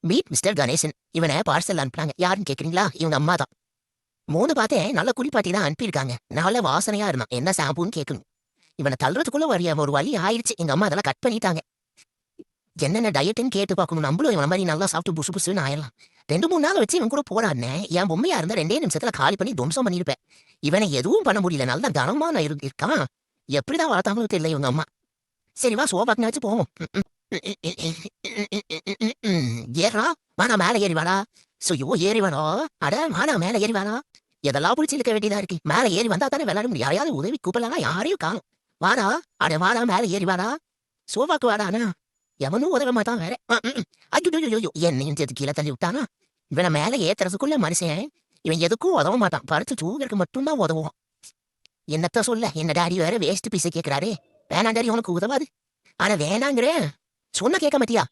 Meet mister Ganesan. இவனை parcel அனுப்புனாங்க. யாருன்னு கேக்குறீங்களா? இவங்க அம்மா தான். 3 பார்த்தேன் நல்ல குளிப்பாட்டி தான் அனுப்பியிருக்காங்க. நல்ல வாசனையா இருந்தான். என்ன ஷாம்புன்னு கேட்கணும். இவனை தள்ளுறதுக்குள்ள ஒரு வழி ஆயிடுச்சு. எங்க அம்மா அதெல்லாம் கட் பண்ணிட்டாங்க. என்னென்ன டயட்னு கேட்டு பார்க்கணும். நம்மளும் இவன மாதிரி நல்லா சாப்பிட்டு புசு புசுன்னு ஆயிடலாம். 2-3 நாள் வச்சு இவன் கூட போராடினேன். என் பொம்மையா இருந்தா 2 நிமிஷத்துல காலி பண்ணி துவம்சம் பண்ணிருப்பேன். இவனை எதுவும் பண்ண முடியல. நல்லா கனமான இருக்கான். எப்படிதான் வளர்த்தாங்களோ தெரியல இவங்க அம்மா. சரி வா சோபாக்குனாச்சும் போவோம். ஏறா வாடா மேல ஏறி வாடா. ஐயோ ஏறி வாடா. அட வாடா மேல ஏறி வாடா. எதெல்லாம் பிடிச்சி இழுக்க வேண்டியதா இருக்கு. மேல ஏறி வந்தா தானே விளையாட முடியும். யாரையாவது உதவி கூப்பிடலாம். யாரையும் காணும். வாடா அட வாடா மேல ஏறி வாடா. சோபாக்கு வாடானா எவனும் உதவ மாட்டான் வேற. ஐயோ என்னையும் சேர்த்து கீழே தள்ளி விட்டானா. இவனை மேல ஏத்துறதுக்குள்ள மனுஷன் இவன் எதுக்கும் உதவ மாட்டான். படுத்து தூங்கறதுக்கு மட்டும்தான் உதவும். என்னத்த சொல்ல என்ன டாடி வேற வேஸ்ட் பீஸை கேட்கிறாரே. வேணாம் டாடி உனக்கு உதவாது. ஆனா வேணாங்கிற சொன்ன கேட்க மாட்டியா?